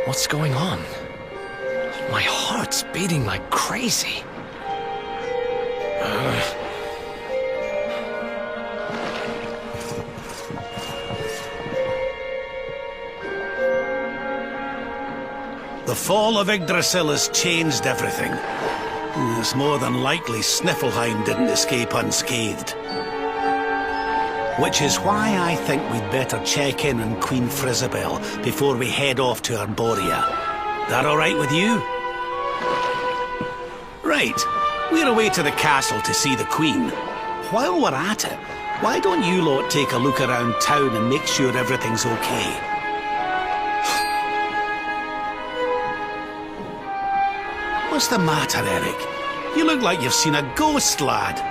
What's going on? My heart's beating like crazy. The fall of Yggdrasil has changed everything. It's more than likely Sniffleheim didn't escape unscathed. Which is why I think we'd better check in on Queen Frizzabel before we head off to Arborea. That all right with you? Right. We're away to the castle to see the Queen. While we're at it, why don't you lot take a look around town and make sure everything's okay? What's the matter, Eric? You look like you've seen a ghost, lad.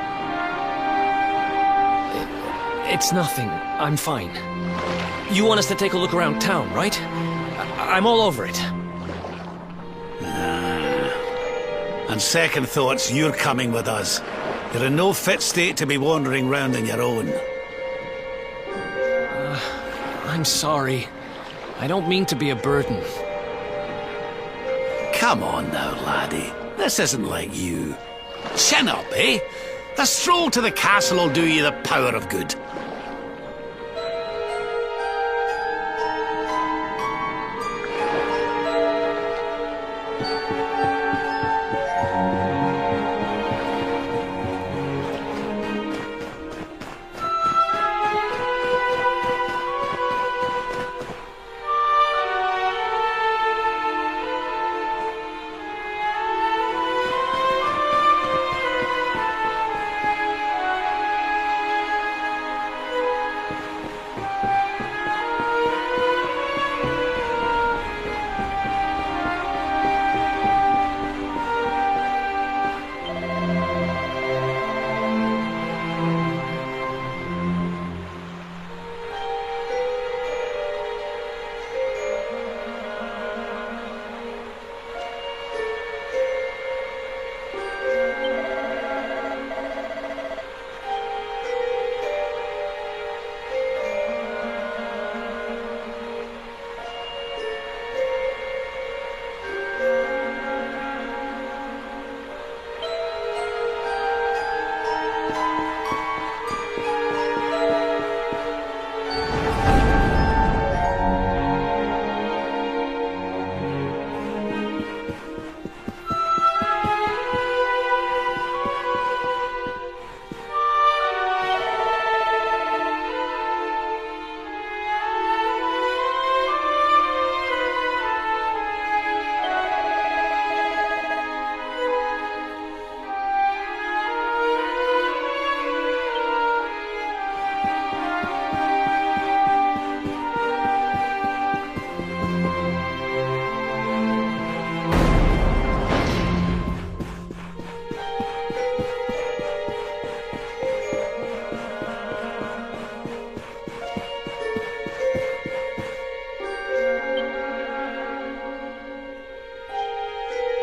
It's nothing. I'm fine. You want us to take a look around town, right? I'm all over it. On second thoughts, you're coming with us. You're in no fit state to be wandering round on your own. I'm sorry. I don't mean to be a burden. Come on now, laddie. This isn't like you. Chin up, eh? A stroll to the castle will do you the power of good.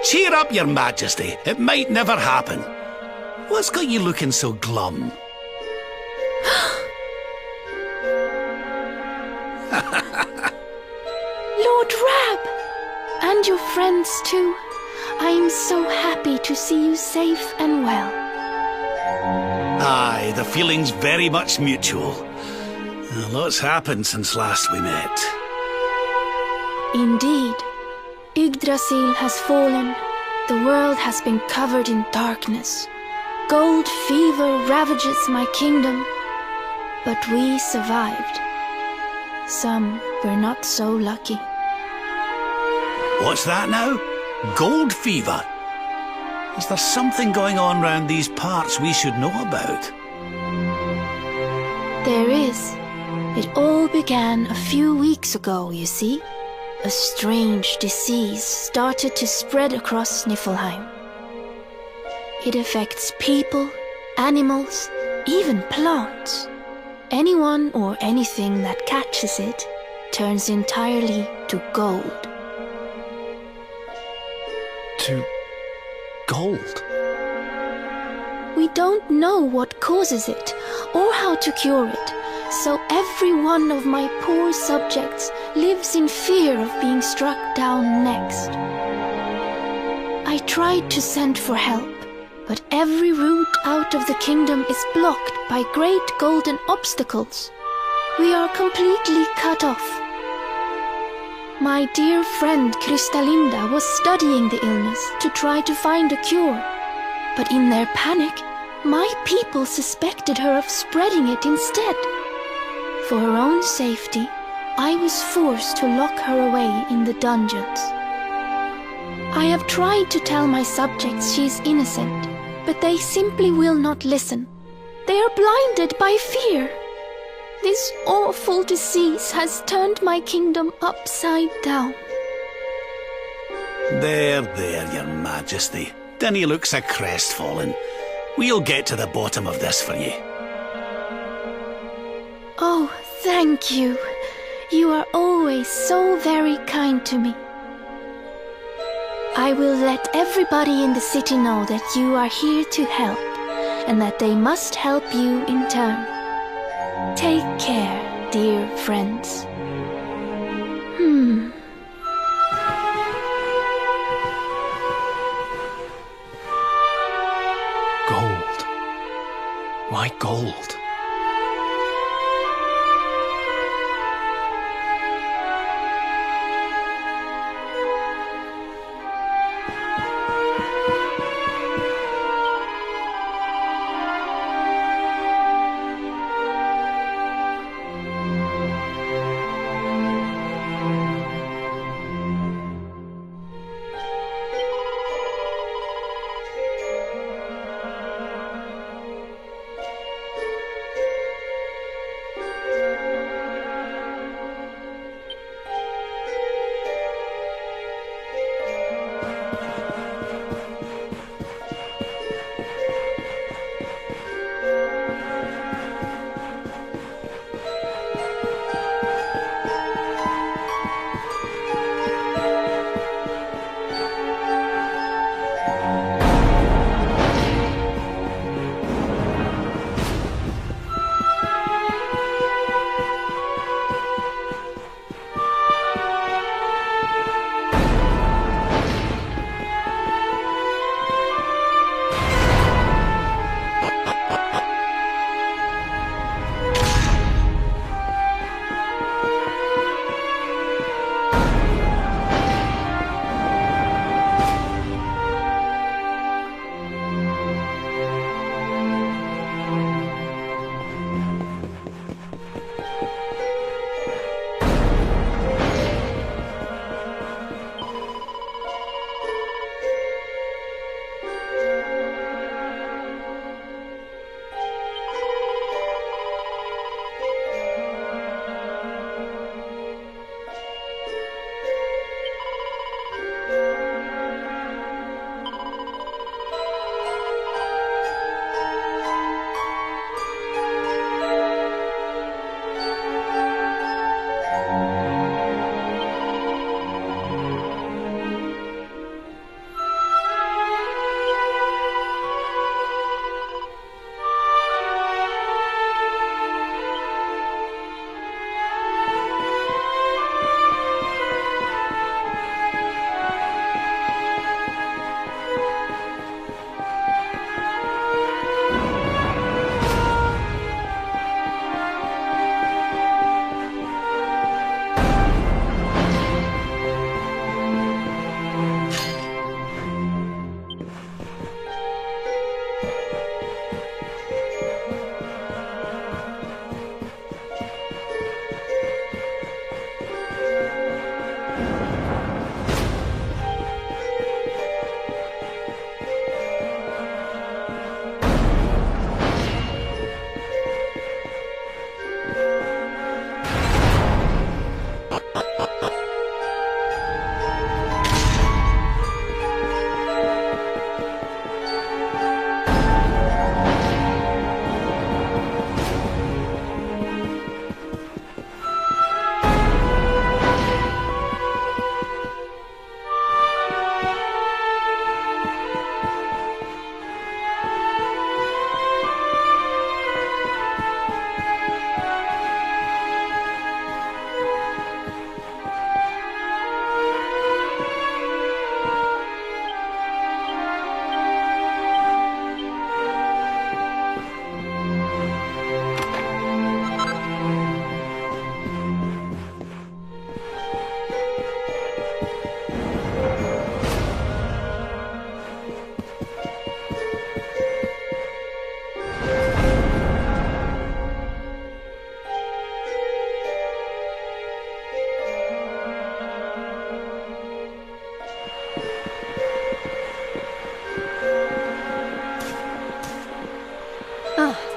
Cheer up, your majesty. It might never happen. What's got you looking so glum? Lord Rab! And your friends too. I am so happy to see you safe and well. Aye, the feeling's very much mutual. A lot's happened since last we met. Indeed. Yggdrasil has fallen. The world has been covered in darkness. Gold fever ravages my kingdom. But we survived. Some were not so lucky. What's that now? Gold fever? Is there something going on round these parts we should know about? There is. It all began a few weeks ago, you see. A strange disease started to spread across Niflheim. It affects people, animals, even plants. Anyone or anything that catches it turns entirely to gold. To gold? We don't know what causes it or how to cure it, So every one of my poor subjects lives in fear of being struck down next. I tried to send for help, but every route out of the kingdom is blocked by great golden obstacles. We are completely cut off. My dear friend Kristalinda was studying the illness to try to find a cure, but in their panic, my people suspected her of spreading it instead. For her own safety, I was forced to lock her away in the dungeons. I have tried to tell my subjects she is innocent, but they simply will not listen. They are blinded by fear. This awful disease has turned my kingdom upside down. There, Your Majesty. Dinna look so crestfallen. We'll get to the bottom of this for you. Oh, thank you. You are always so very kind to me. I will let everybody in the city know that you are here to help, and that they must help you in turn. Take care, dear friends. Gold. Why gold?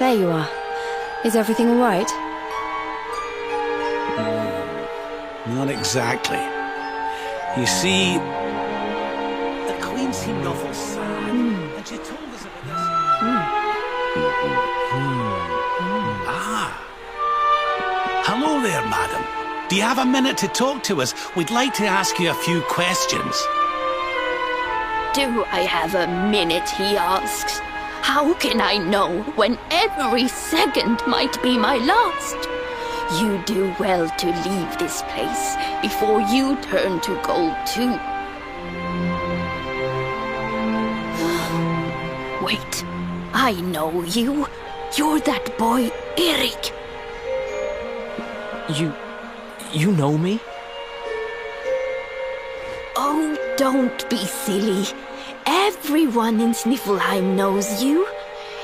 There you are. Is everything all right? Not exactly. You see, the Queen seemed awful sad, and she told us about this. Ah. Hello there, madam. Do you have a minute to talk to us? We'd like to ask you a few questions. Do I have a minute, he asks. How can I know when every second might be my last? You do well to leave this place before you turn to gold too. Wait, I know you. You're that boy, Eric. You know me? Oh, don't be silly. Everyone in Sniffelheim knows you.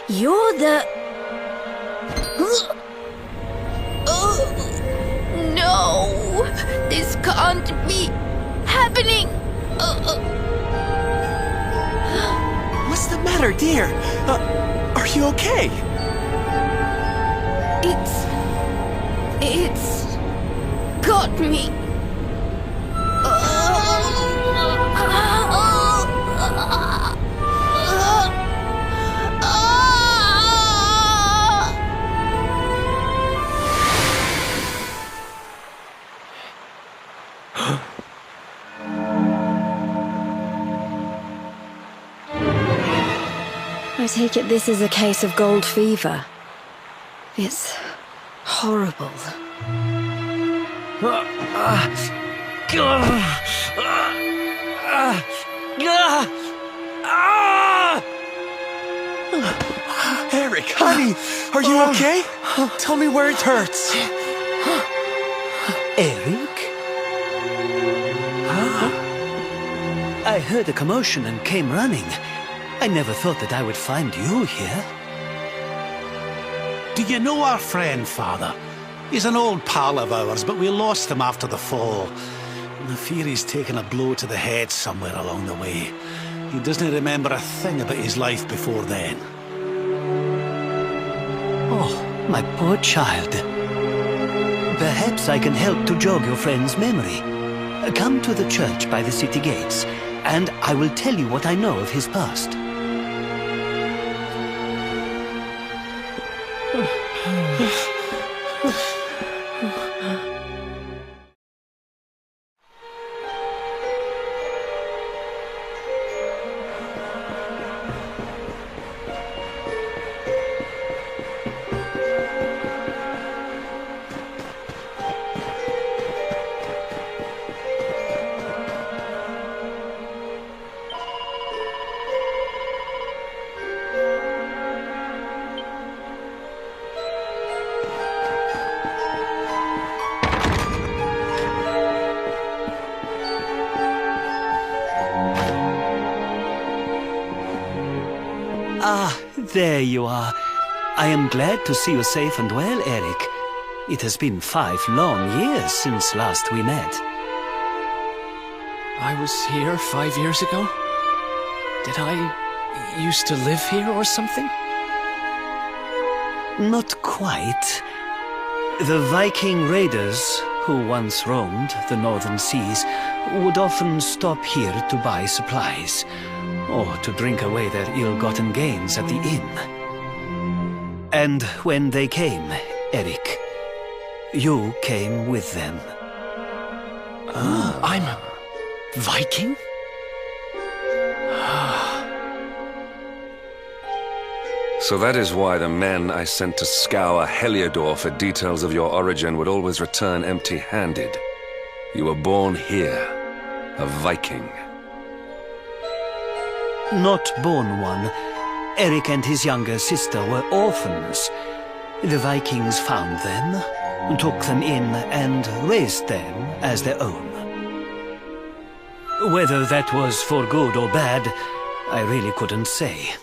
You're the... No! This can't be happening! What's the matter, dear? Are you okay? It's got me. I take it this is a case of gold fever. It's horrible. Eric, honey, are you okay? Tell me where it hurts. Eric? Huh? I heard a commotion and came running. I never thought that I would find you here. Do you know our friend, Father? He's an old pal of ours, but we lost him after the fall. And I fear he's taken a blow to the head somewhere along the way. He doesn't remember a thing about his life before then. Oh, my poor child. Perhaps I can help to jog your friend's memory. Come to the church by the city gates, and I will tell you what I know of his past. Ah, there you are. I am glad to see you safe and well, Eric. It has been 5 long years since last we met. I was here 5 years ago? Did I used to live here or something? Not quite. The Viking raiders, who once roamed the northern seas, would often stop here to buy supplies, or to drink away their ill-gotten gains at the inn. And when they came, Eric, you came with them. I'm a Viking? So that is why the men I sent to scour Heliodor for details of your origin would always return empty-handed. You were born here, a Viking. Not born one. Eric and his younger sister were orphans. The Vikings found them, took them in, and raised them as their own. Whether that was for good or bad, I really couldn't say.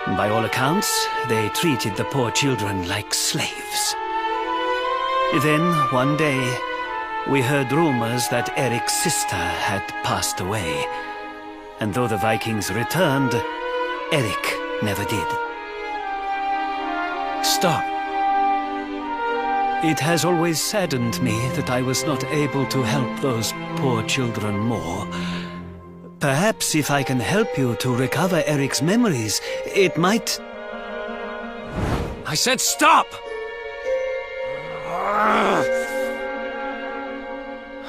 By all accounts, they treated the poor children like slaves. Then, one day, we heard rumors that Eric's sister had passed away. And though the Vikings returned, Eric never did. Stop. It has always saddened me that I was not able to help those poor children more. Perhaps if I can help you to recover Eric's memories, it might... I said stop!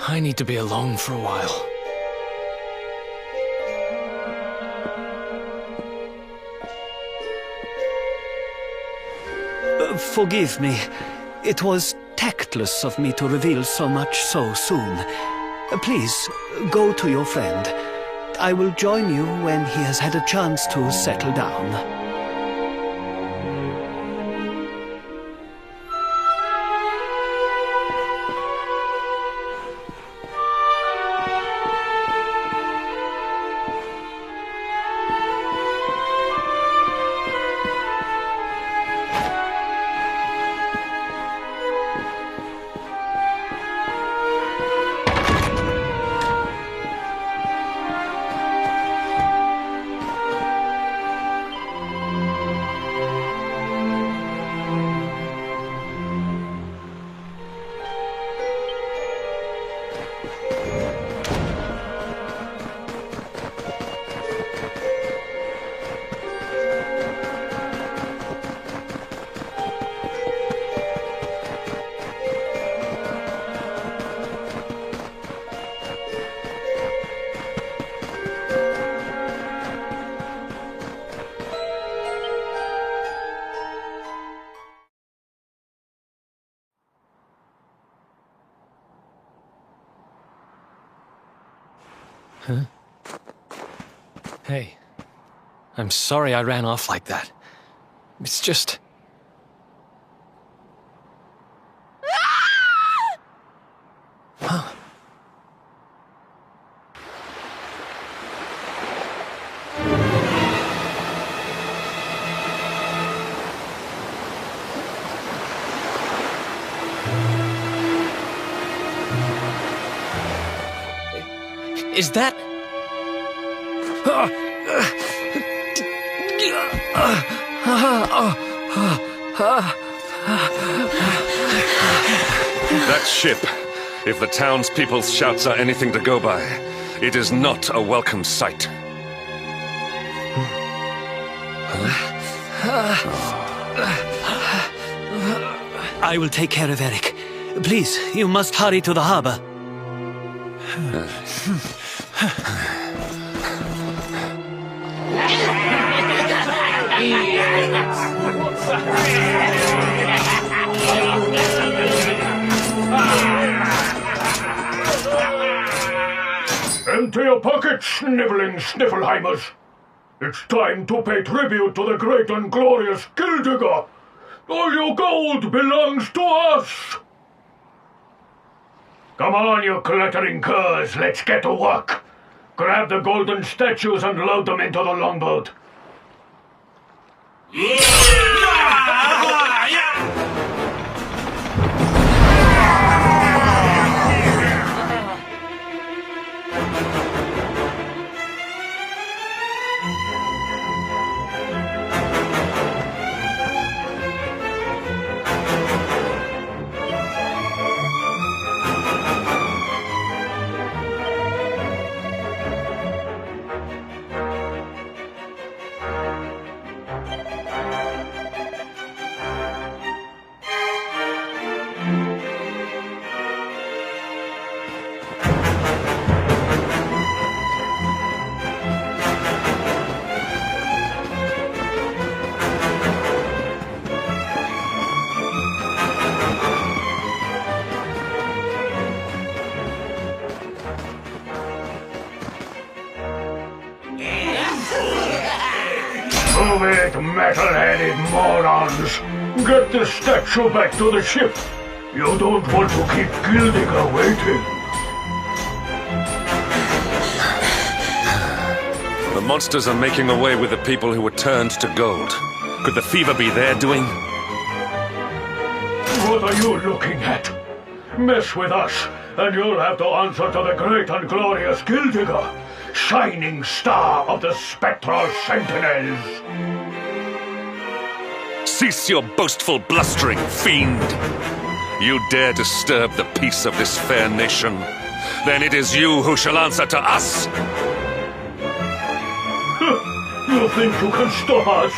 I need to be alone for a while. Forgive me. It was tactless of me to reveal so much so soon. Please, go to your friend. I will join you when he has had a chance to settle down. Huh? Hey, I'm sorry I ran off like that. It's just... Huh. Is that... That ship, if the townspeople's shouts are anything to go by, it is not a welcome sight. I will take care of Eric. Please, you must hurry to the harbor. Empty your pockets, sniveling Sniffelheimers. It's time to pay tribute to the great and glorious Guíldiga. All your gold belongs to us. Come on, you clattering curs, let's get to work. Grab the golden statues and load them into the longboat. Move it, metal-headed morons! Get the statue back to the ship! You don't want to keep Guíldiga waiting! The monsters are making away with the people who were turned to gold. Could the fever be their doing? What are you looking at? Mess with us, and you'll have to answer to the great and glorious Guíldiga, shining star of the spectral sentinels. Cease your boastful blustering, fiend! You dare disturb the peace of this fair nation, then it is you who shall answer to us! You think you can stop us?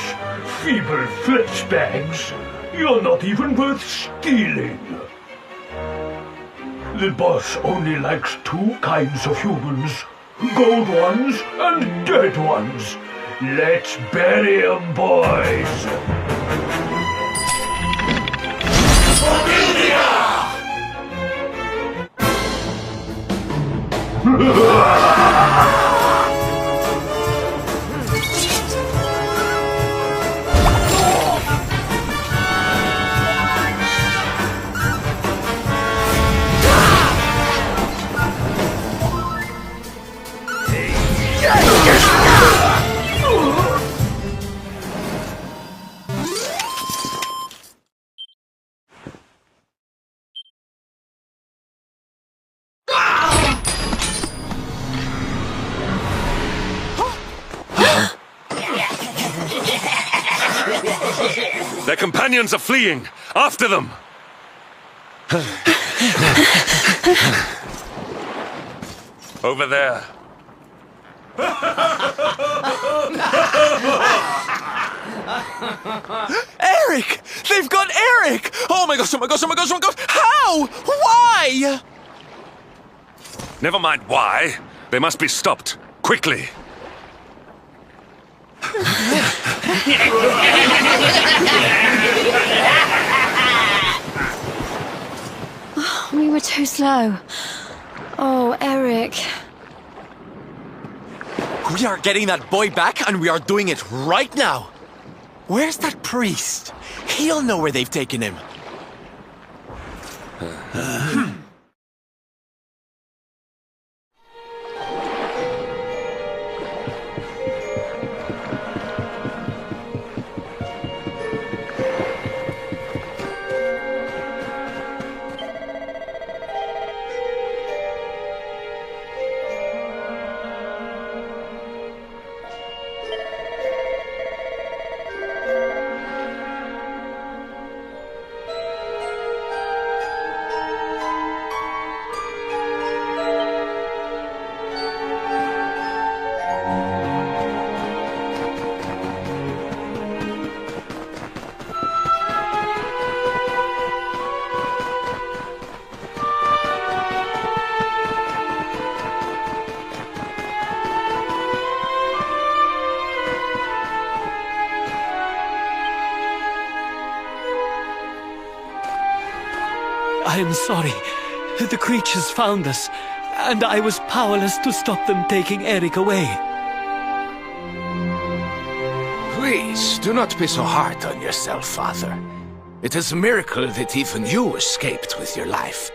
Feeble flesh bags? You're not even worth stealing. The boss only likes two kinds of humans. Gold ones and dead ones. Let's bury 'em, boys! For Guíldiga! Their companions are fleeing! After them! Over there. Eric! They've got Eric! Oh my gosh, oh my gosh, oh my gosh, oh my gosh! How? Why? Never mind why. They must be stopped. Quickly. We were too slow. Oh, Eric. We are getting that boy back, and we are doing it right now. Where's that priest? He'll know where they've taken him. I am sorry. The creatures found us, and I was powerless to stop them taking Eric away. Please, do not be so hard on yourself, Father. It is a miracle that even you escaped with your life.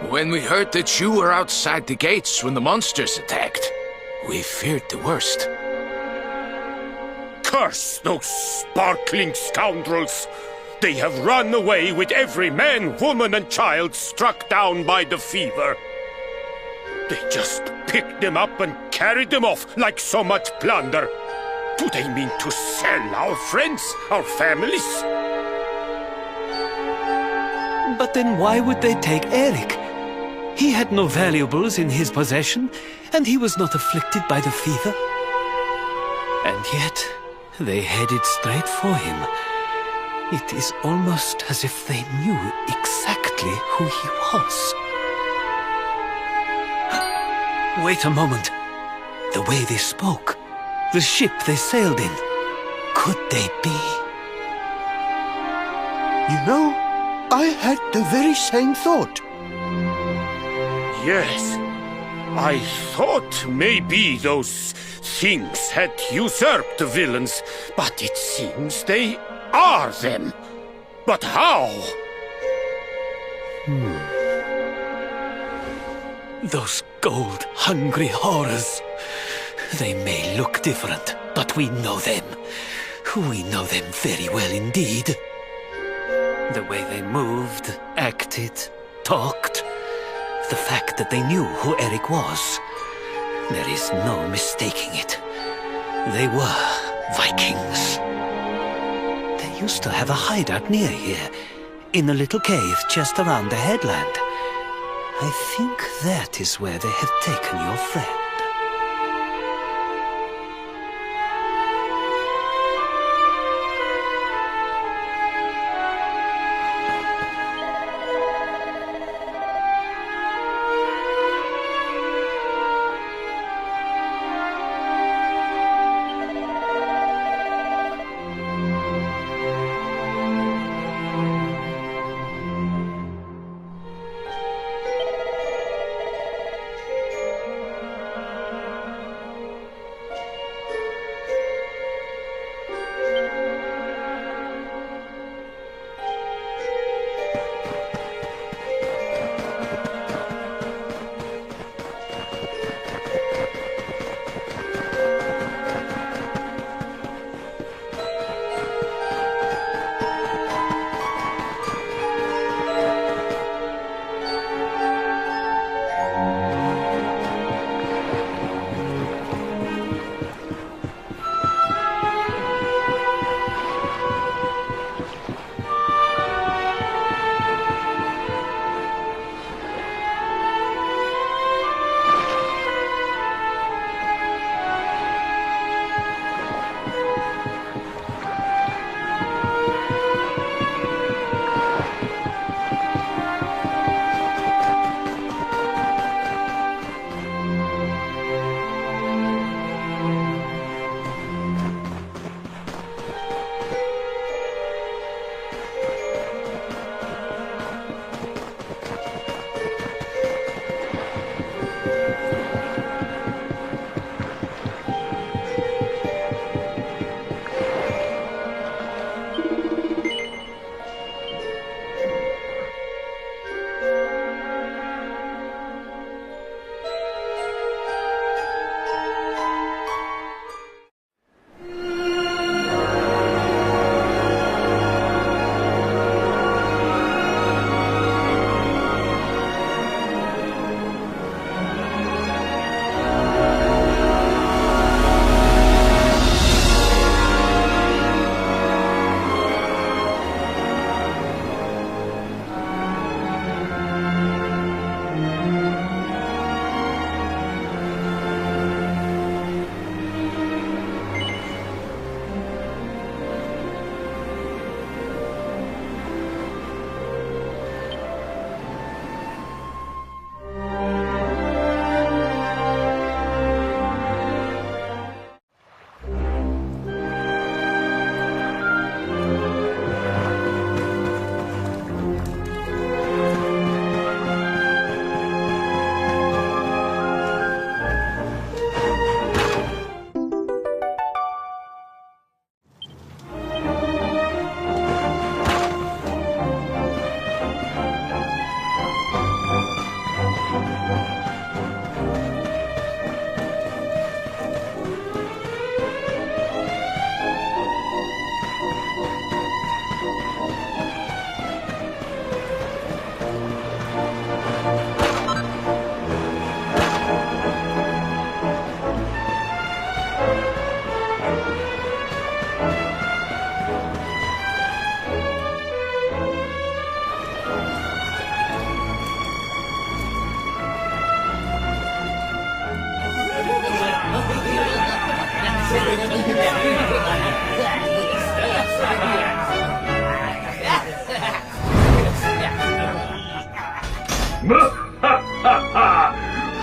When we heard that you were outside the gates when the monsters attacked, we feared the worst. Curse those sparkling scoundrels! They have run away with every man, woman, and child struck down by the fever. They just picked them up and carried them off like so much plunder. Do they mean to sell our friends, our families? But then why would they take Eric? He had no valuables in his possession, and he was not afflicted by the fever. And yet, they headed straight for him. It is almost as if they knew exactly who he was. Wait a moment. The way they spoke, the ship they sailed in, could they be? You know, I had the very same thought. Yes. I thought maybe those things had usurped the villains, but it seems they are them. But how? Those gold-hungry horrors. They may look different, but we know them. We know them very well indeed. The way they moved, acted, talked. The fact that they knew who Eric was. There is no mistaking it. They were Vikings. They used to have a hideout near here, in a little cave just around the headland. I think that is where they have taken your friend.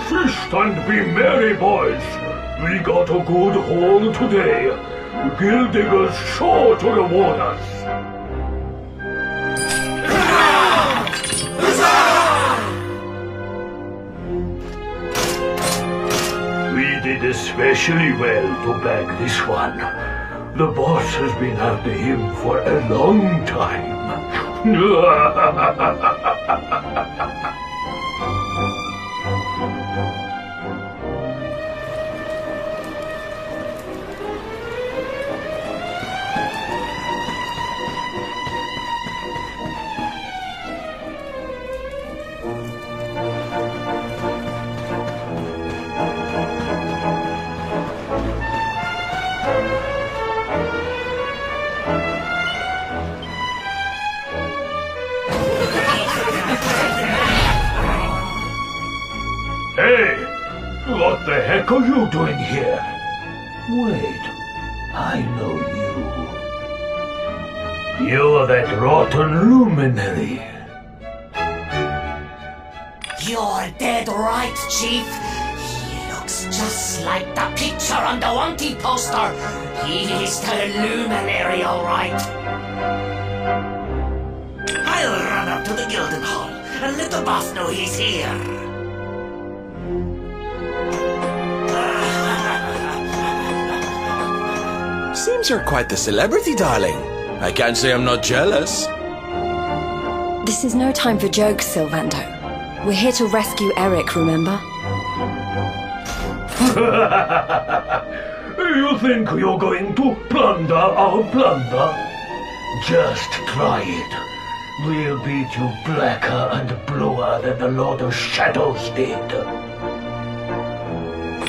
Feast and be merry, boys. We got a good haul today. Guíldiga's sure to reward us. We did especially well to bag this one. The boss has been after him for a long time. Hey! What the heck are you doing here? Wait, I know you. You're that rotten luminary. You're dead right, Chief. He looks just like the picture on the wanted poster. He's the luminary, all right. I'll run up to the Gilden Hall and let the boss know he's here. Seems you're quite the celebrity, darling. I can't say I'm not jealous. This is no time for jokes, Sylvando. We're here to rescue Eric, remember? You think you're going to plunder our plunder? Just try it. We'll beat you blacker and bluer than the Lord of Shadows did.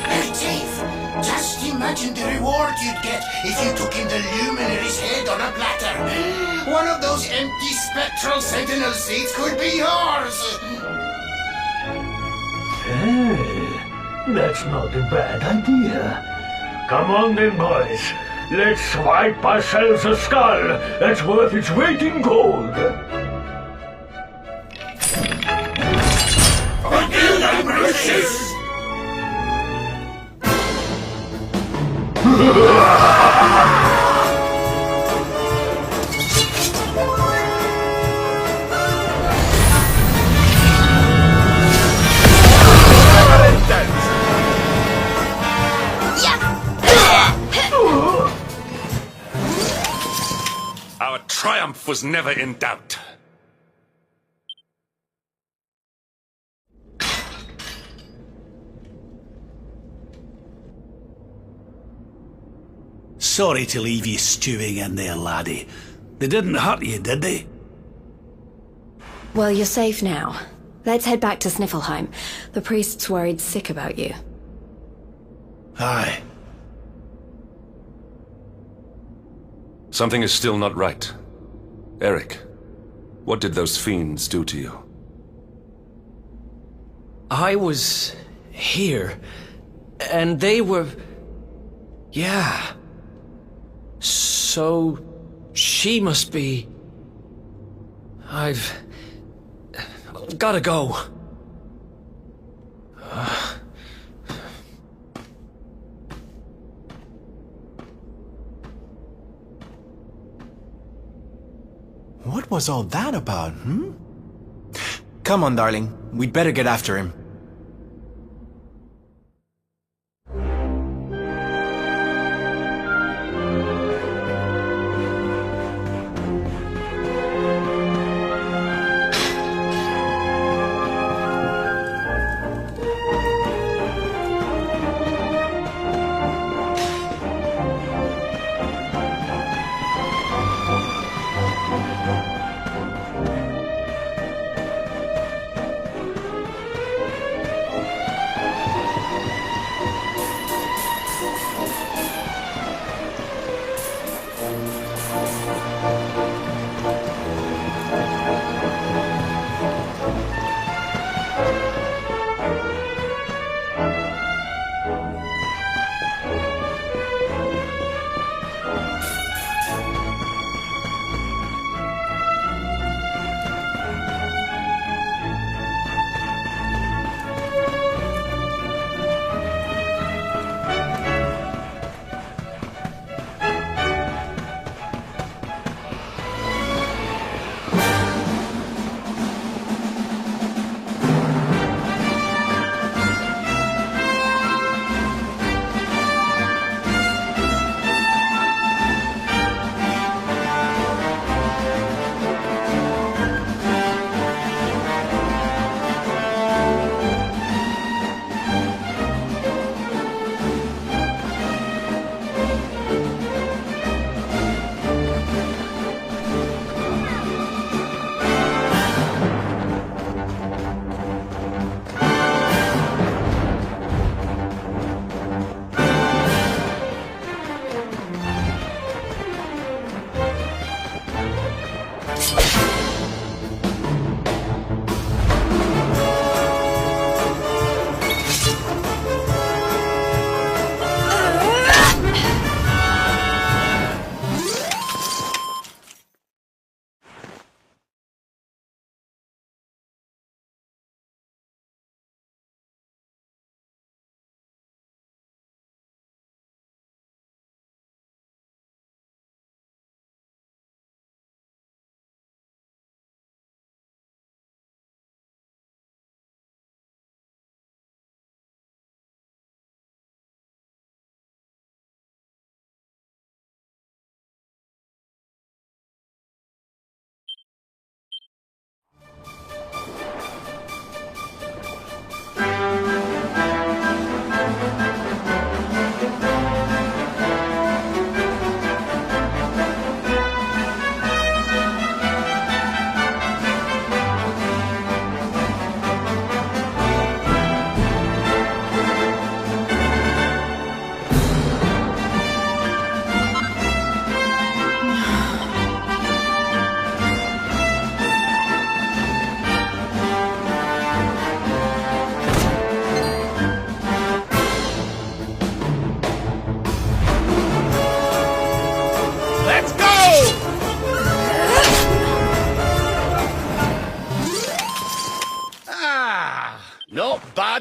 Hey, Chief, just imagine the reward you'd get if you took in the luminary's head on a platter. One of those empty spectral sentinel seats could be yours. Hey, that's not a bad idea. Come on then, boys. Let's swipe ourselves a skull that's worth its weight in gold. Our triumph was never in doubt. Sorry to leave you stewing in there, laddie. They didn't hurt you, did they? Well, you're safe now. Let's head back to Sniffelheim. The priest's worried sick about you. Aye. Something is still not right. Eric, what did those fiends do to you? I was here, and they were... Yeah. So, she must be... I've... gotta go. What was all that about, Come on, darling. We'd better get after him.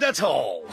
at all.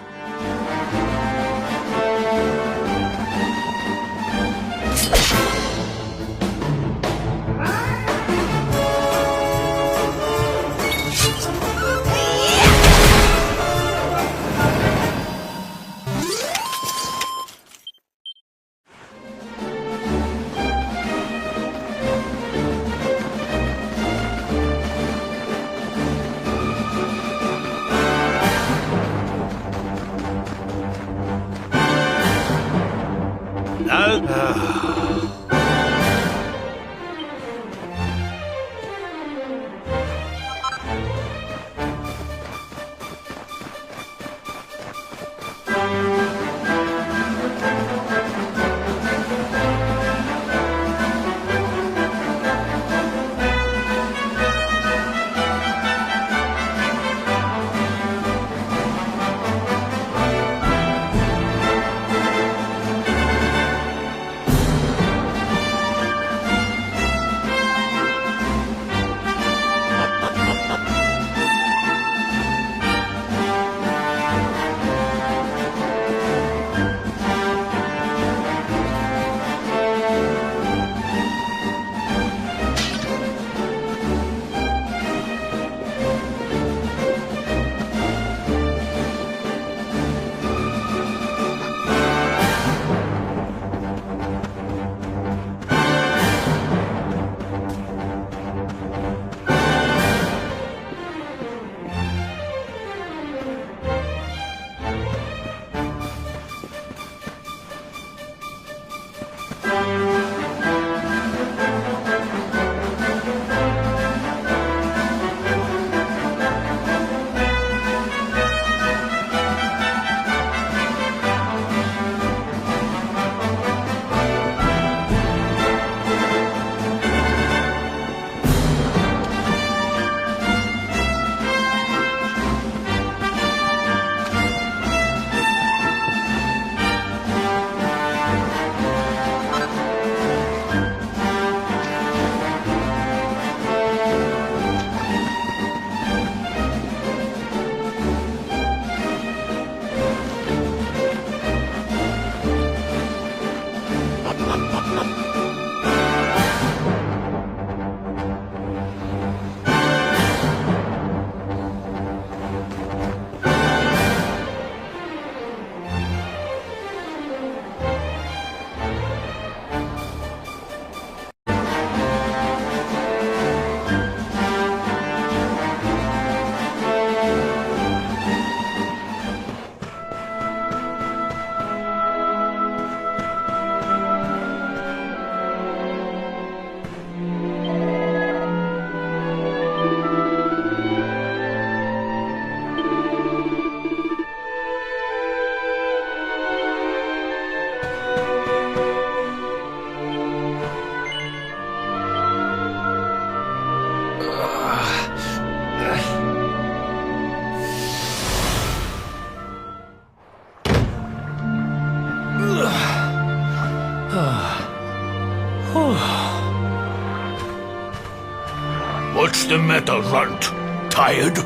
What's the matter, Runt? Tired?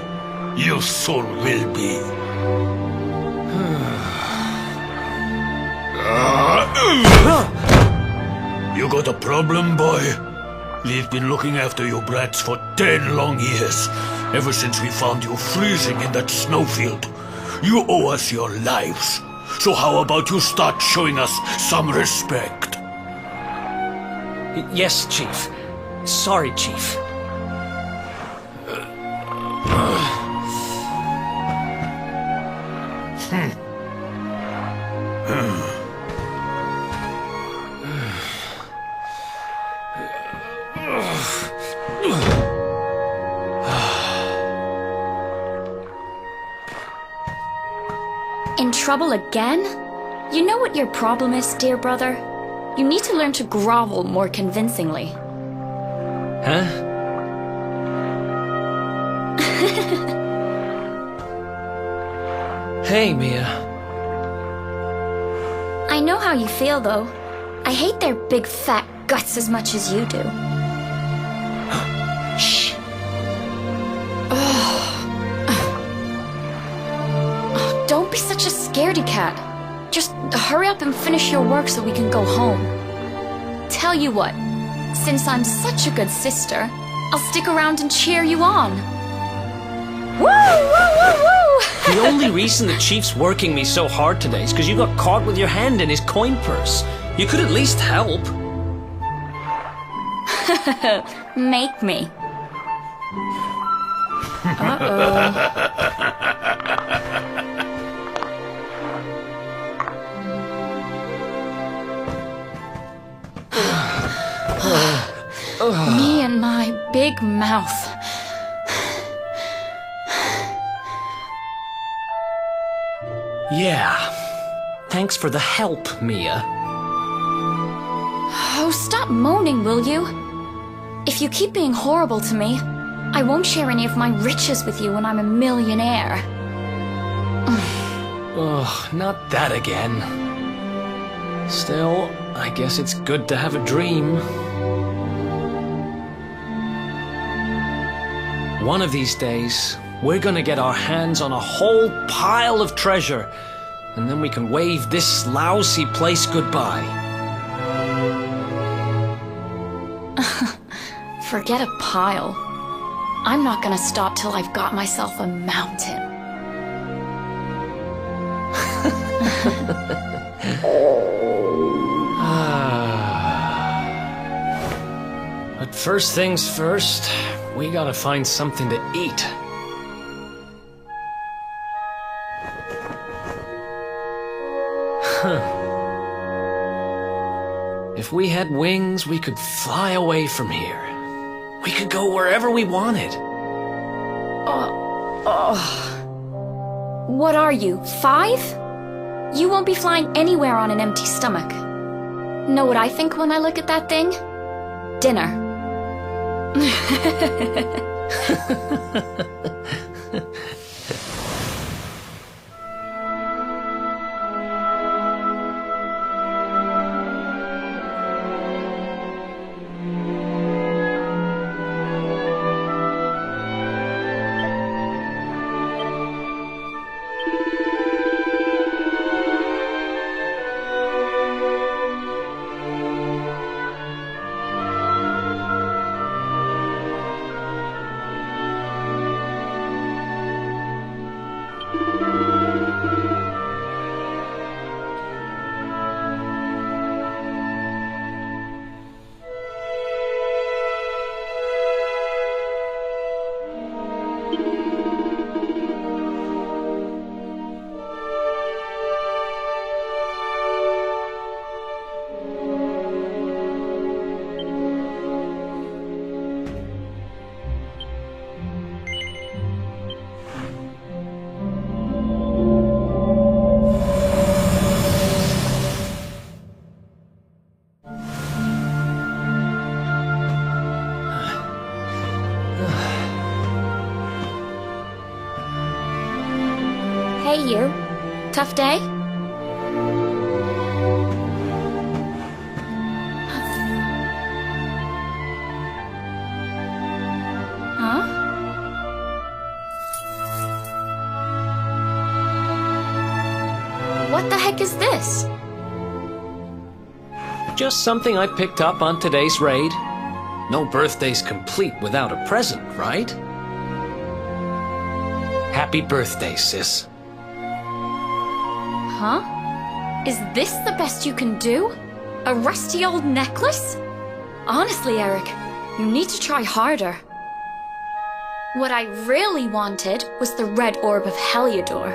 You soon will be. You got a problem, boy? We've been looking after you brats for 10 long years, ever since we found you freezing in that snowfield. You owe us your lives. So how about you start showing us some respect? Yes, Chief. Sorry, Chief. In trouble again? You know what your problem is, dear brother? You need to learn to grovel more convincingly. Huh? Hey, Mia. I know how you feel, though. I hate their big fat guts as much as you do. Shh. Oh, be such a scaredy cat. Just hurry up and finish your work so we can go home. Tell you what, since I'm such a good sister, I'll stick around and cheer you on. Woo! Woo! Woo! Woo! The only reason the chief's working me so hard today is because you got caught with your hand in his coin purse. You could at least help. Make me. Uh-oh. Me and my big mouth. Yeah. Thanks for the help, Mia. Oh, stop moaning, will you? If you keep being horrible to me, I won't share any of my riches with you when I'm a millionaire. Ugh, not that again. Still, I guess it's good to have a dream. One of these days, we're gonna get our hands on a whole pile of treasure, and then we can wave this lousy place goodbye. Forget a pile. I'm not gonna stop till I've got myself a mountain. But first things first, we gotta find something to eat. If we had wings, we could fly away from here. We could go wherever we wanted. What are you, 5? You won't be flying anywhere on an empty stomach. Know what I think when I look at that thing? Dinner. Hey you. Tough day? Huh? What the heck is this? Just something I picked up on today's raid. No birthday's complete without a present, right? Happy birthday, sis. Huh? Is this the best you can do? A rusty old necklace? Honestly, Eric, you need to try harder. What I really wanted was the red orb of Heliodor.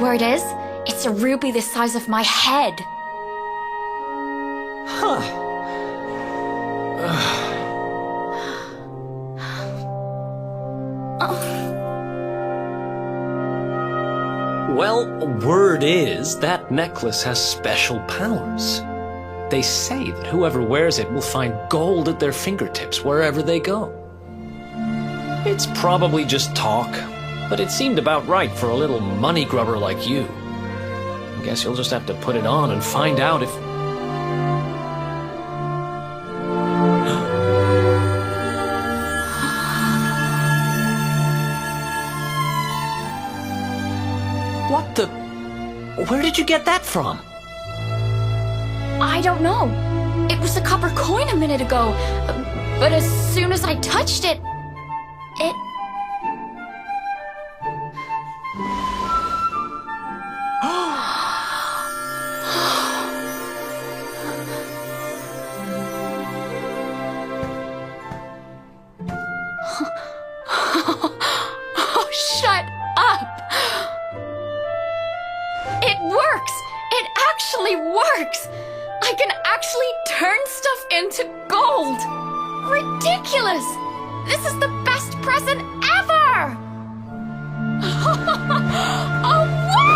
Word is, it's a ruby the size of my head. Huh. Well, word is that necklace has special powers. They say that whoever wears it will find gold at their fingertips wherever they go. It's probably just talk, but it seemed about right for a little money grubber like you. I guess you'll just have to put it on and find out if... What Where did you get that from? I don't know. It was a copper coin a minute ago. But as soon as I touched it... Oh, shut up! It works! It actually works! I can actually turn stuff into gold! Ridiculous! This is the best present ever! Oh, wow!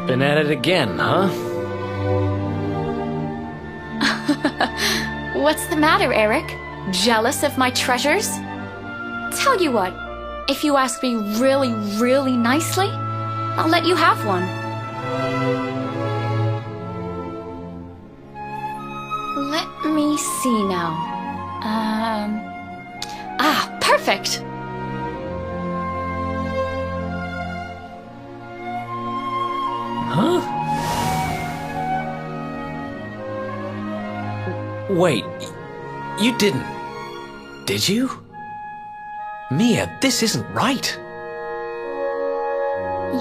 Been at it again, huh? What's the matter, Eric? Jealous of my treasures? Tell you what, if you ask me really, really nicely, I'll let you have one. Let me see now. Perfect! Huh? Wait, you didn't, did you? Mia, this isn't right.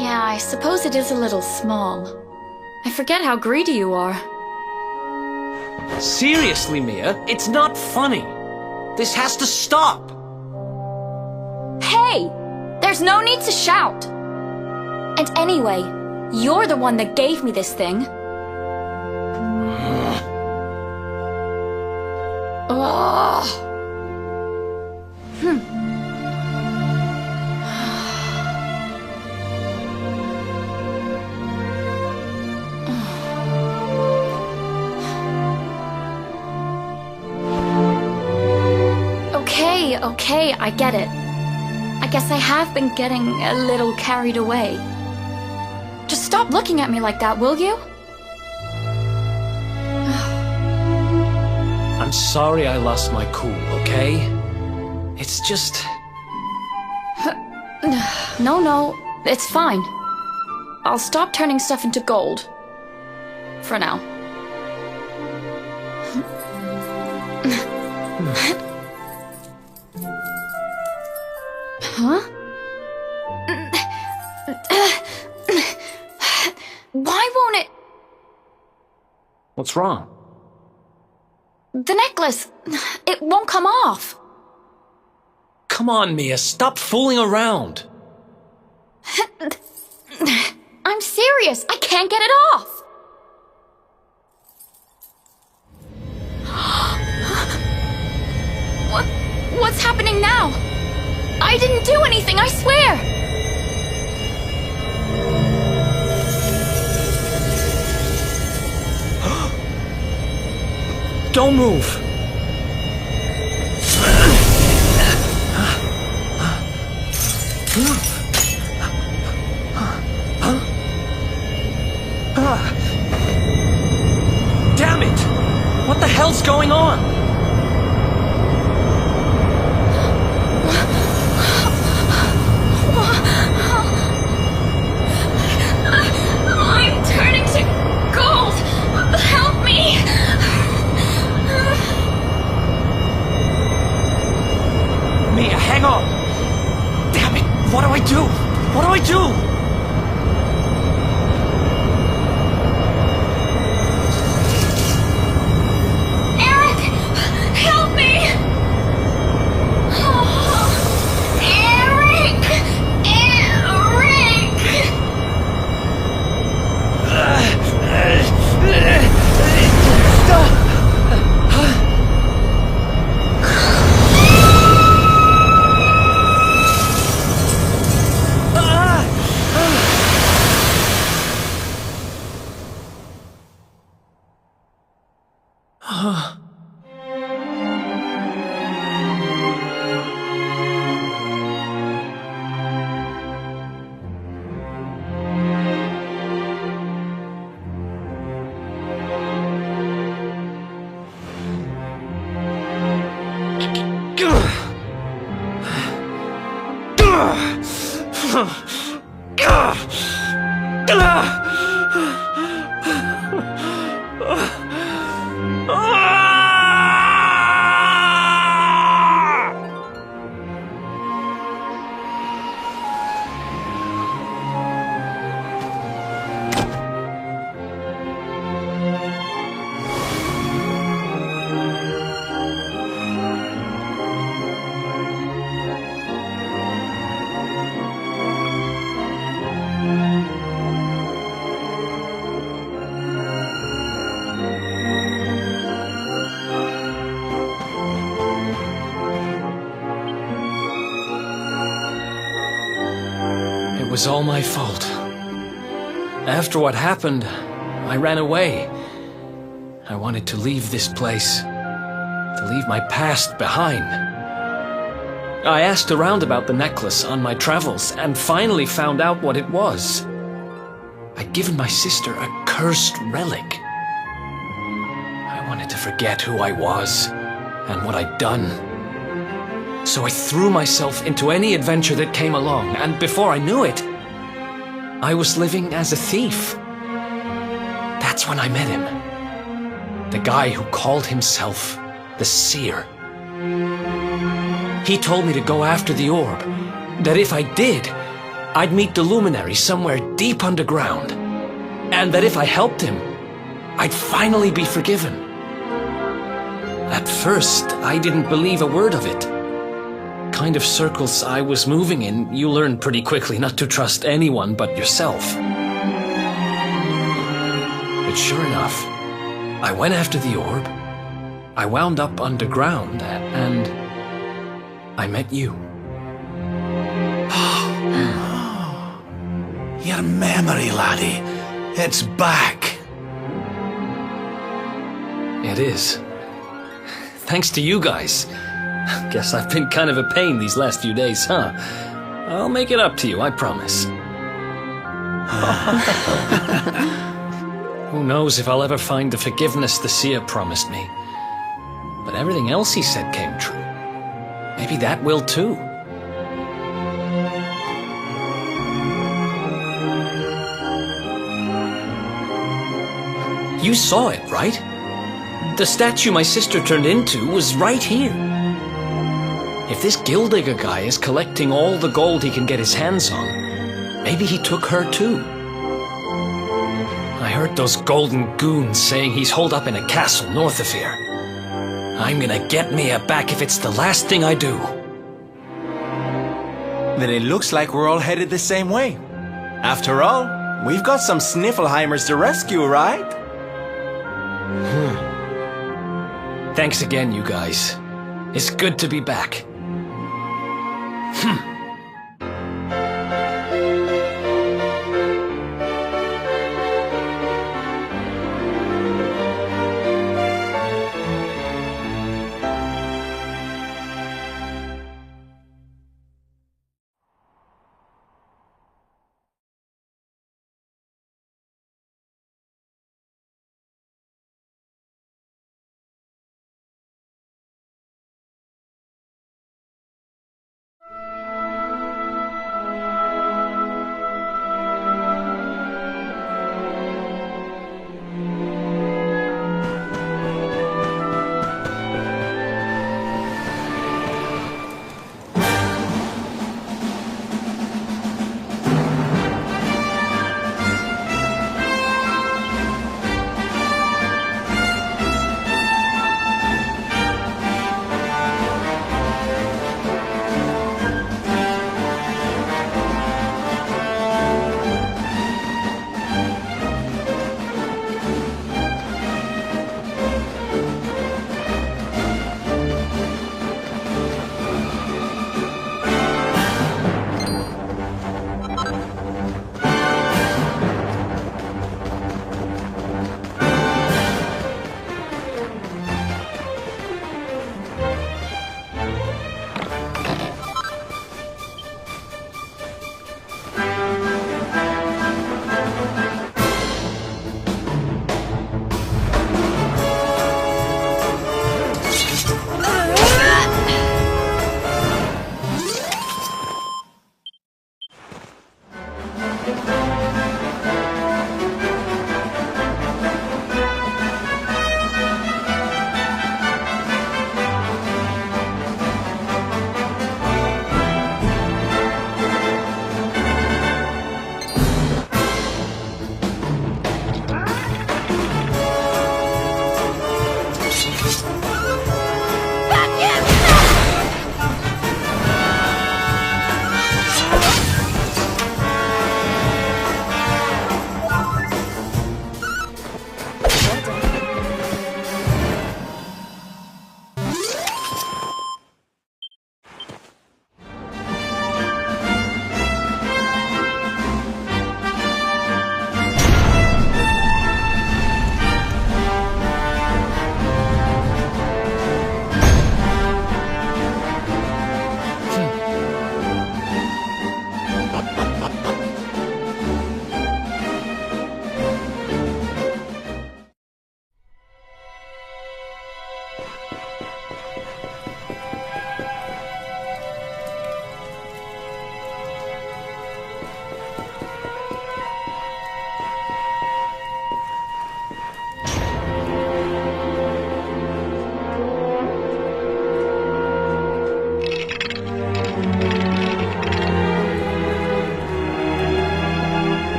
Yeah, I suppose it is a little small. I forget how greedy you are. Seriously, Mia, it's not funny. This has to stop. Hey! There's no need to shout! And anyway, you're the one that gave me this thing. Okay, I get it. I guess I have been getting a little carried away. Just stop looking at me like that, will you? I'm sorry I lost my cool, okay? It's just... No, it's fine. I'll stop turning stuff into gold. For now. Huh? Why won't it... What's wrong? The necklace... It won't come off. Come on, Mia, stop fooling around. I'm serious. I can't get it off. What's happening now? I didn't do anything, I swear! Don't move! Damn it! What the hell's going on? I'm turning to gold! Help me! do? What do I do? Eric! Help me! Oh, Eric! It was all my fault. After what happened, I ran away. I wanted to leave this place, to leave my past behind. I asked around about the necklace on my travels and finally found out what it was. I'd given my sister a cursed relic. I wanted to forget who I was and what I'd done. So I threw myself into any adventure that came along, and before I knew it, I was living as a thief. That's when I met him. The guy who called himself the Seer. He told me to go after the orb, that if I did, I'd meet the luminary somewhere deep underground, and that if I helped him, I'd finally be forgiven. At first, I didn't believe a word of it. Kind of circles I was moving in, you learn pretty quickly not to trust anyone but yourself. But sure enough, I went after the orb, I wound up underground, and I met you. Your memory, laddie. It's back. It is. Thanks to you guys. Guess I've been kind of a pain these last few days, huh? I'll make it up to you, I promise. Who knows if I'll ever find the forgiveness the seer promised me. But everything else he said came true. Maybe that will too. You saw it, right? The statue my sister turned into was right here. If this Guíldiga guy is collecting all the gold he can get his hands on, maybe he took her too. I heard those golden goons saying he's holed up in a castle north of here. I'm gonna get Mia back if it's the last thing I do. Then it looks like we're all headed the same way. After all, we've got some Sniffelheimers to rescue, right? Thanks again, you guys. It's good to be back.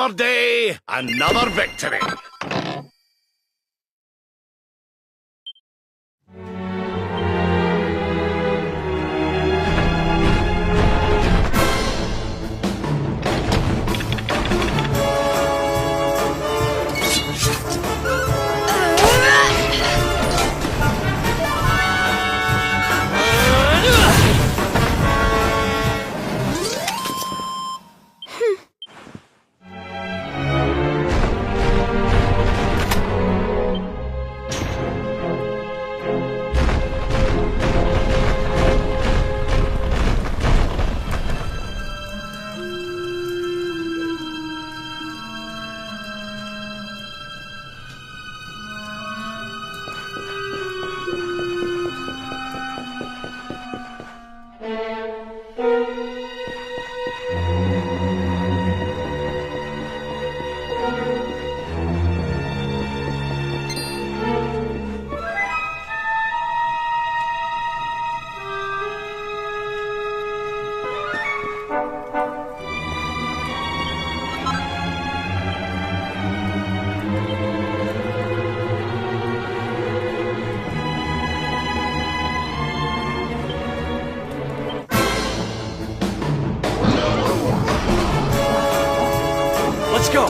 Another day, another victory. Let's go!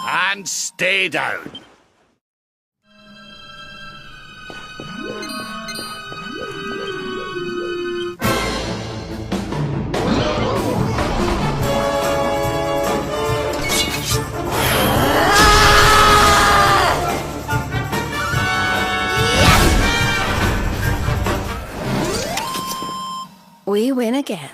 And stay down. We win again.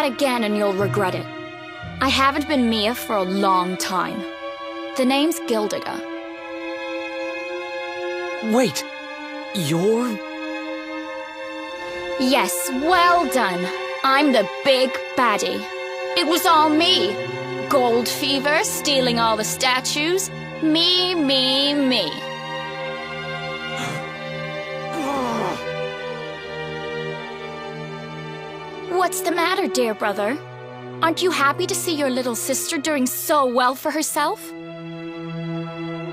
again and you'll regret it. I haven't been Mia for a long time. The name's Guíldiga. Wait, you're... Yes, well done. I'm the big baddie. It was all me. Gold fever, stealing all the statues. Me. What's the matter, dear brother? Aren't you happy to see your little sister doing so well for herself?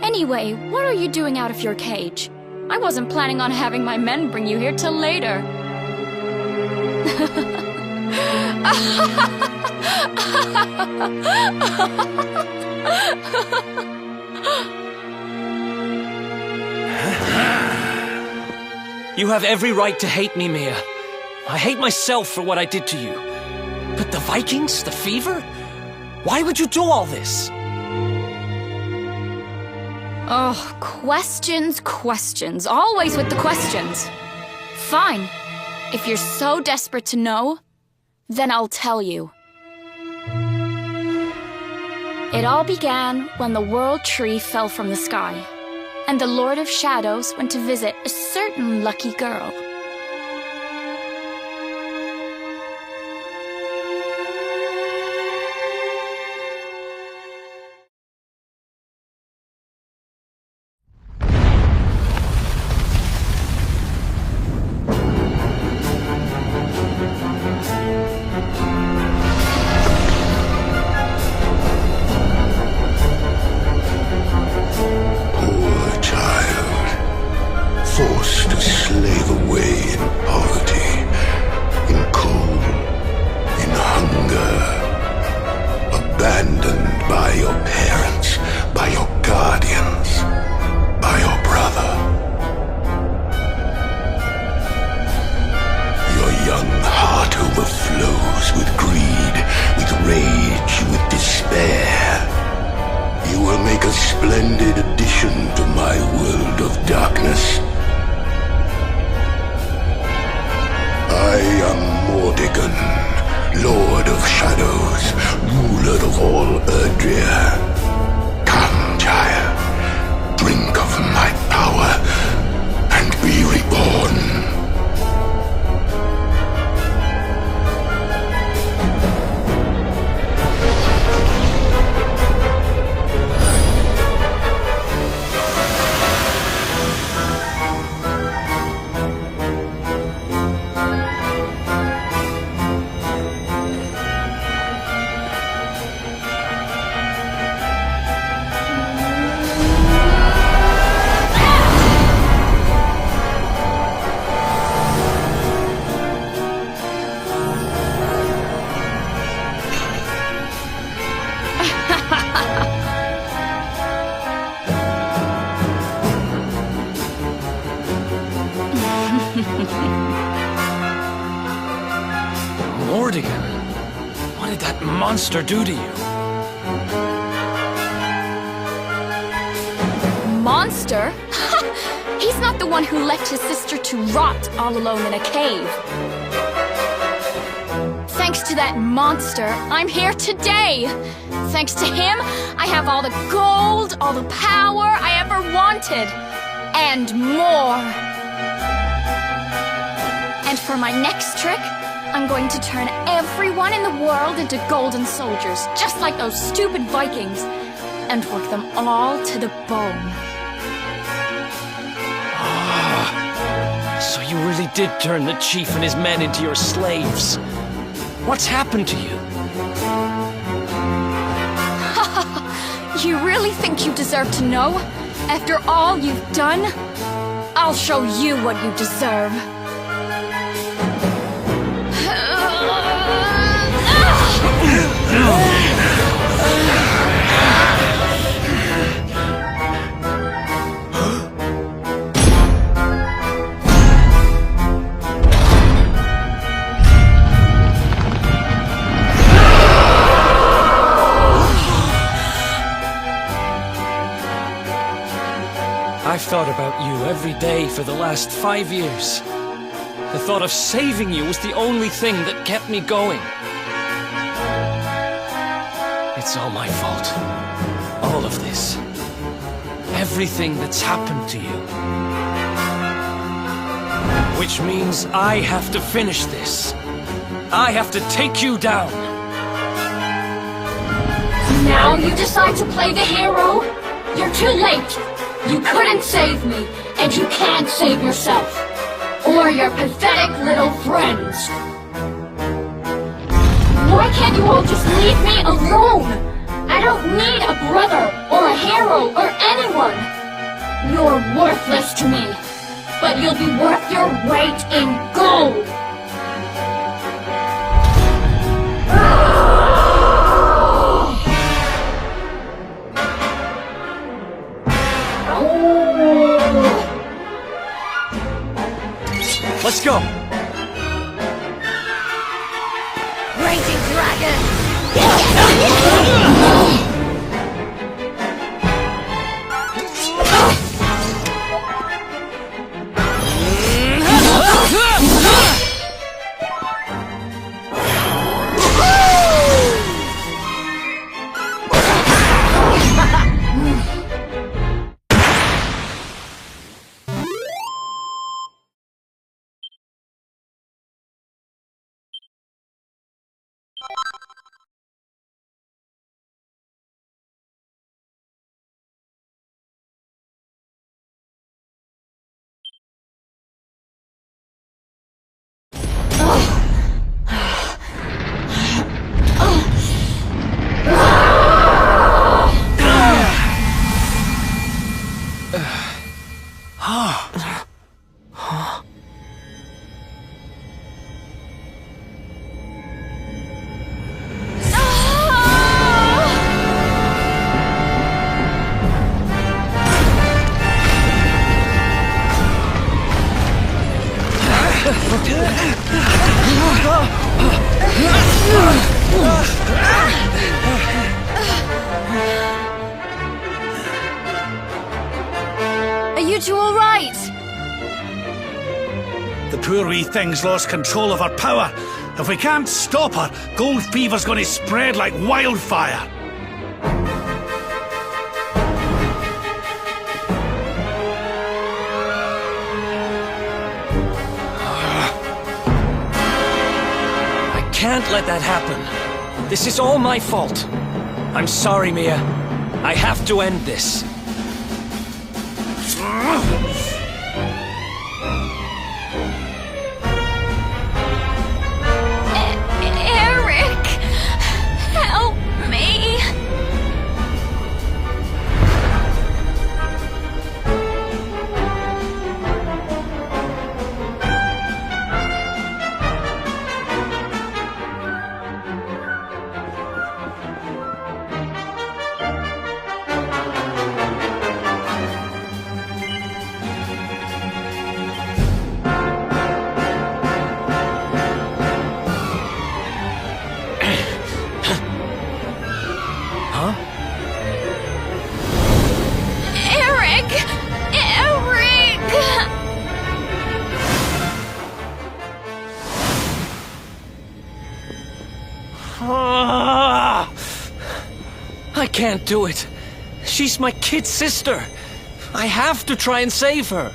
Anyway, what are you doing out of your cage? I wasn't planning on having my men bring you here till later. You have every right to hate me, Mia. I hate myself for what I did to you. But the Vikings? The fever? Why would you do all this? Oh, questions. Always with the questions. Fine. If you're so desperate to know, then I'll tell you. It all began when the World Tree fell from the sky, and the Lord of Shadows went to visit a certain lucky girl. Forced to slave away in poverty, in cold, in hunger, abandoned by your parents, by your guardians, by your brother. Your young heart overflows with greed, with rage, with despair. You will make a splendid addition to my world of darkness. I am Mordigan, Lord of Shadows, ruler of all Erdrea. Come, child, drink of my power, and be reborn. Mordigan, what did that monster do to you? Monster? He's not the one who left his sister to rot all alone in a cave. Thanks to that monster, I'm here today. Thanks to him, I have all the gold, all the power I ever wanted. And more. And for my next trick, I'm going to turn everyone in the world into golden soldiers, just like those stupid Vikings, and work them all to the bone. So you really did turn the chief and his men into your slaves. What's happened to you? You really think you deserve to know? After all you've done? I'll show you what you deserve. I've thought about you every day for the last 5 years. The thought of saving you was the only thing that kept me going. It's all my fault. All of this. Everything that's happened to you. Which means I have to finish this. I have to take you down. Now you decide to play the hero? You're too late. You couldn't save me, and you can't save yourself. Or your pathetic little friends. Why can't you all just leave me alone? I don't need a brother, or a hero, or anyone. You're worthless to me, but you'll be worth your weight in gold. Let's go! Raging Dragon! Are you two all right? The poor wee thing's lost control of her power. If we can't stop her, gold fever's gonna spread like wildfire. I can't let that happen. This is all my fault. I'm sorry, Mia. I have to end this. Eric! Help me! I can't do it. She's my kid sister. I have to try and save her.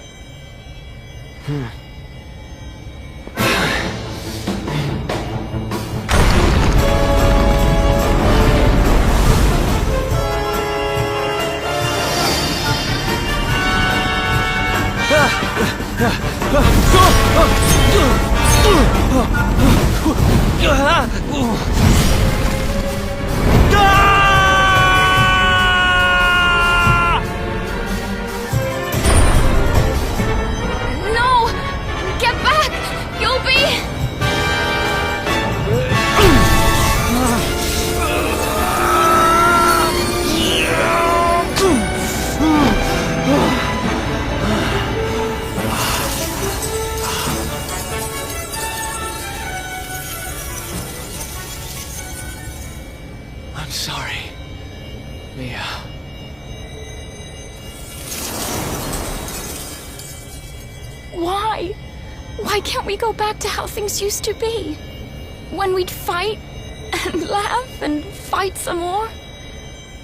No! Get back! You'll be... I'm sorry, Mia. Why? Why can't we go back to how things used to be? When we'd fight and laugh and fight some more,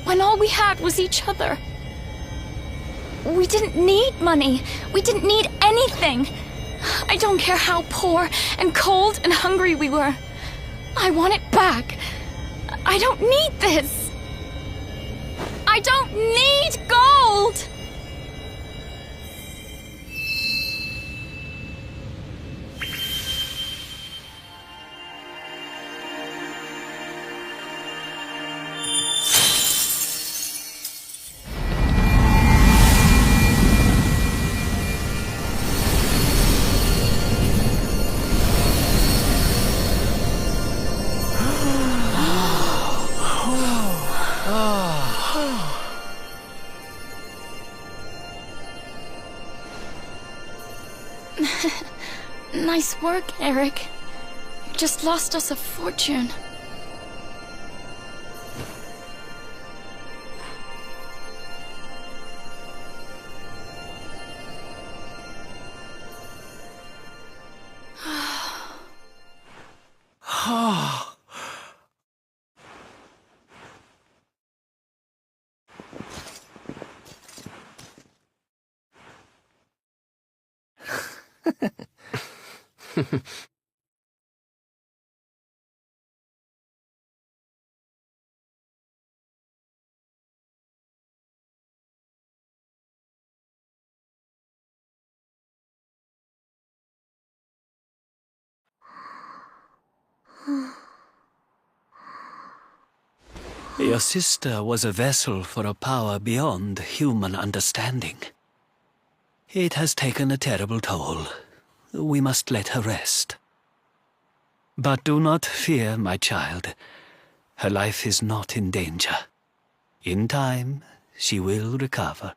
when all we had was each other. We didn't need money. We didn't need anything. I don't care how poor and cold and hungry we were. I want it back. I don't need this. I don't need gold! Nice work, Eric. You just lost us a fortune. Your sister was a vessel for a power beyond human understanding. It has taken a terrible toll. We must let her rest. But do not fear, my child. Her life is not in danger. In time, she will recover.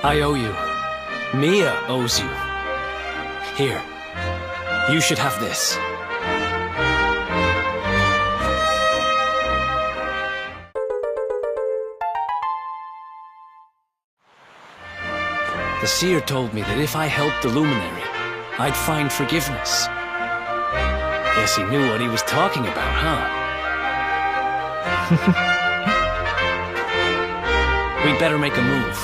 I owe you. Mia owes you. Here. You should have this. The seer told me that if I helped the Luminary, I'd find forgiveness. Guess he knew what he was talking about, huh? We'd better make a move.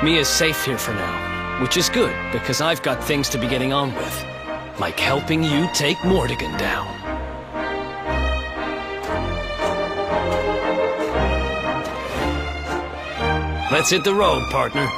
Mia's safe here for now, which is good, because I've got things to be getting on with, like helping you take Mordigan down. Let's hit the road, partner.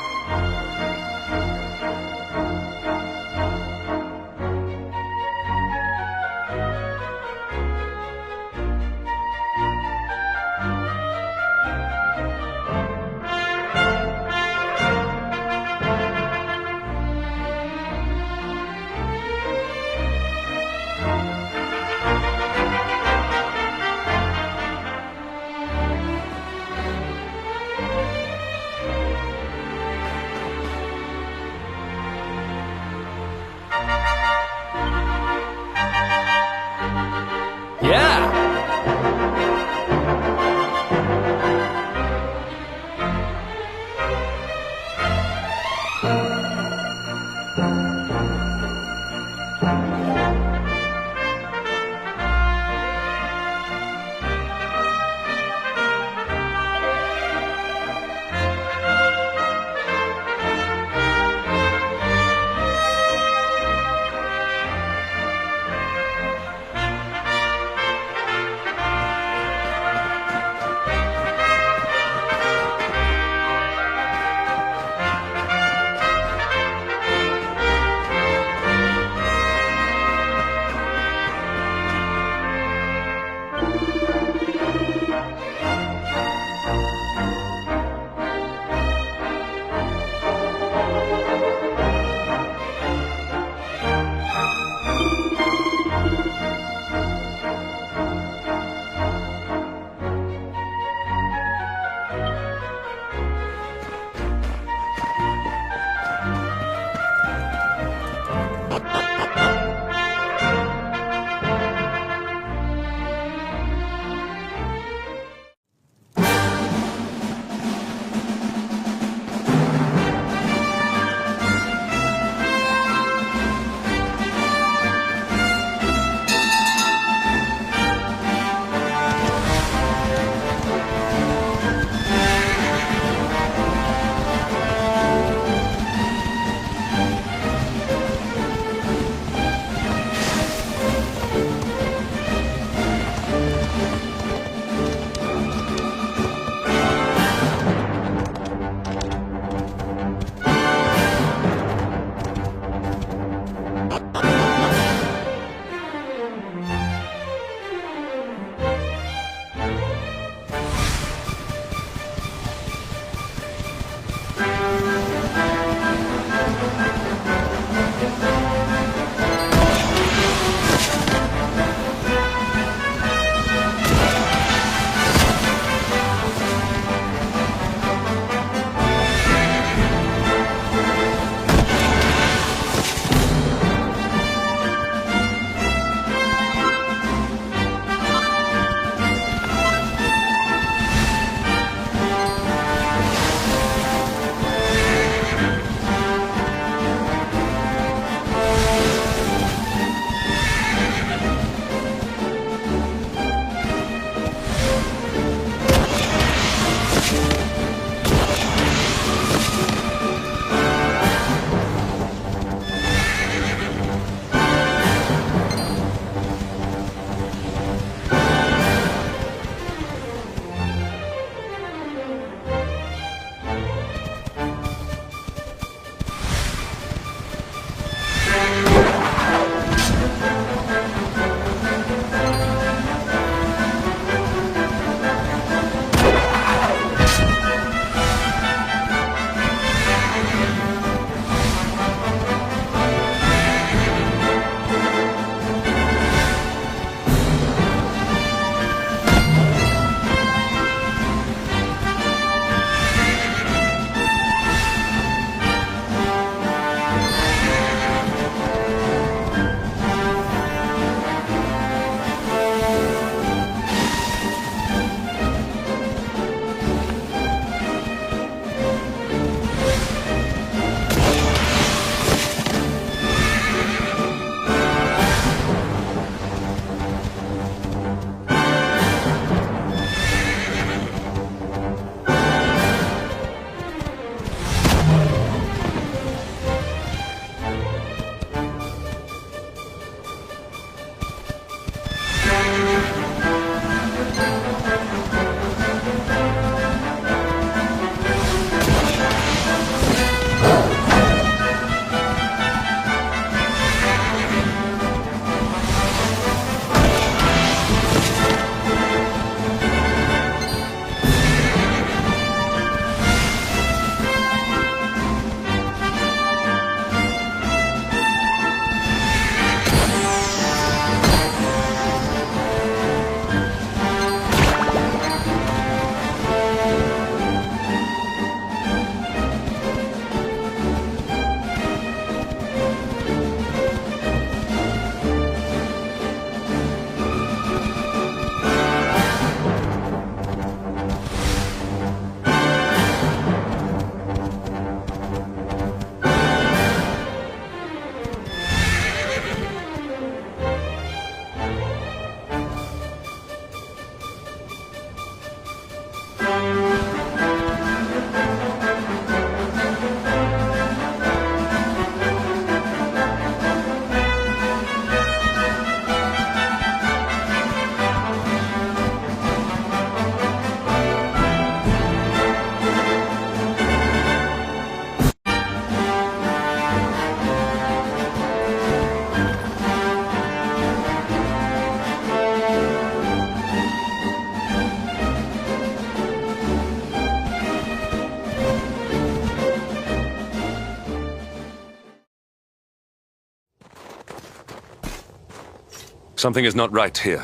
Something is not right here.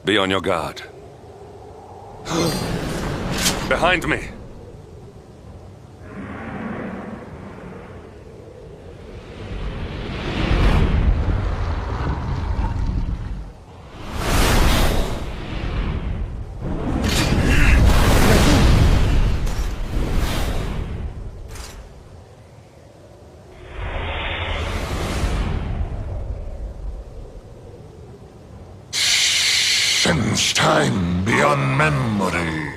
Be on your guard. Behind me! Since time beyond memory,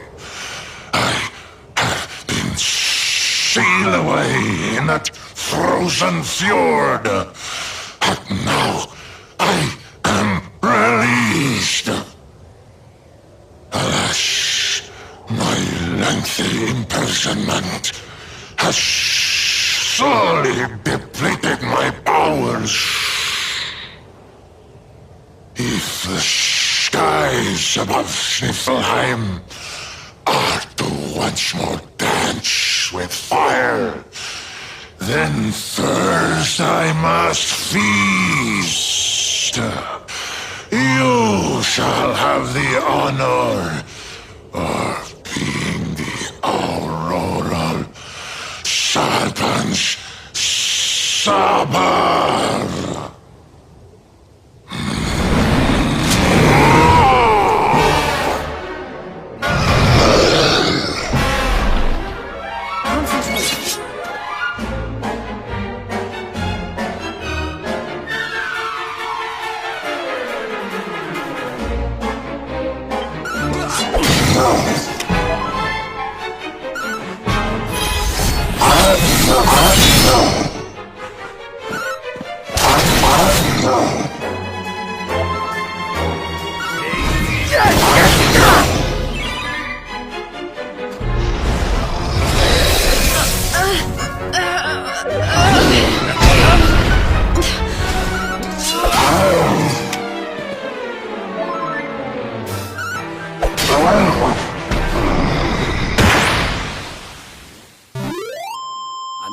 I have been sealed away in that frozen fjord. But now I am released. Alas, my lengthy imprisonment has sorely depleted my powers. If the skies above Sniffelheim are to once more dance with fire, then first I must feast. You shall have the honor of being the auroral serpent's supper.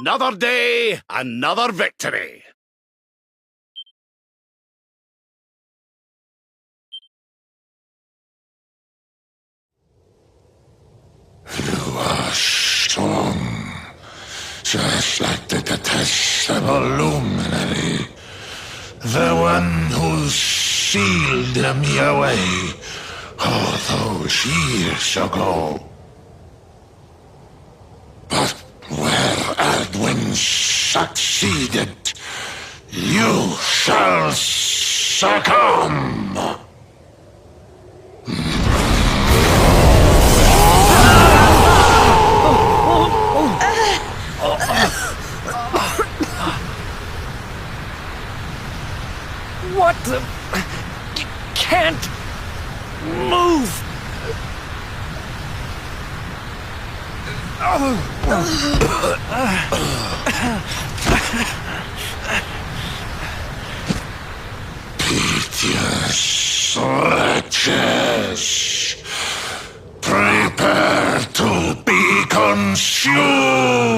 Another day, another victory. You are strong, just like the detestable luminary, the one who sealed me away all those years ago. But where Edwin succeeded, you shall succumb. What the... Can't move! Piteous wretches, prepare to be consumed!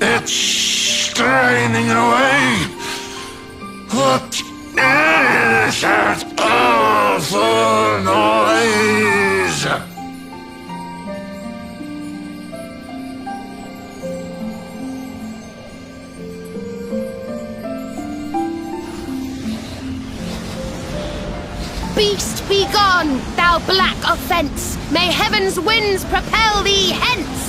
It's straining away. What is that awful noise? Beast, be gone, thou black offence! May heaven's winds propel thee hence!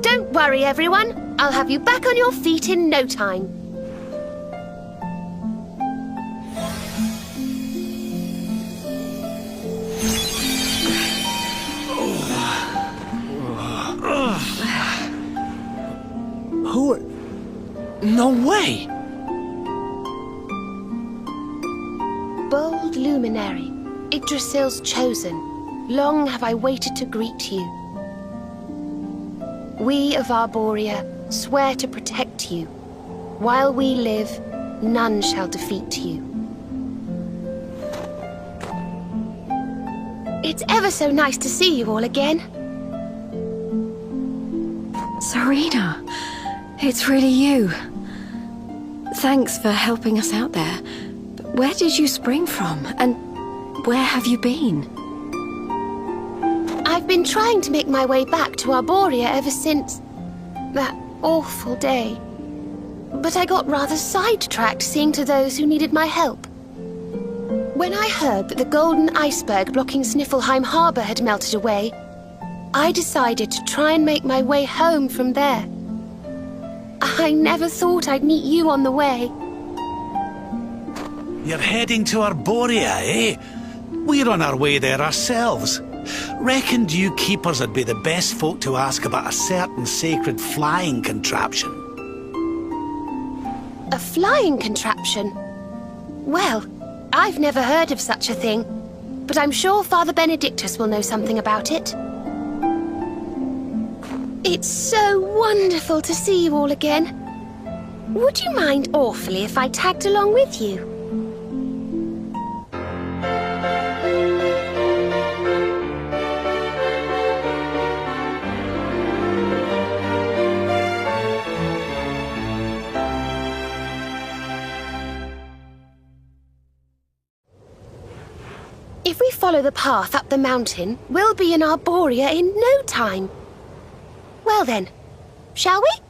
Don't worry, everyone. I'll have you back on your feet in no time. No way! Bold luminary, Yggdrasil's chosen, long have I waited to greet you. We of Arborea swear to protect you. While we live, none shall defeat you. It's ever so nice to see you all again. Serena, it's really you. Thanks for helping us out there. But where did you spring from, and where have you been? I've been trying to make my way back to Arborea ever since that awful day. But I got rather sidetracked seeing to those who needed my help. When I heard that the golden iceberg blocking Sniffelheim Harbor had melted away, I decided to try and make my way home from there. I never thought I'd meet you on the way. You're heading to Arborea, eh? We're on our way there ourselves. Reckoned you keepers would be the best folk to ask about a certain sacred flying contraption. A flying contraption? Well, I've never heard of such a thing, but I'm sure Father Benedictus will know something about it. It's so wonderful to see you all again. Would you mind awfully if I tagged along with you? If we follow the path up the mountain, we'll be in Arborea in no time. Well then, shall we?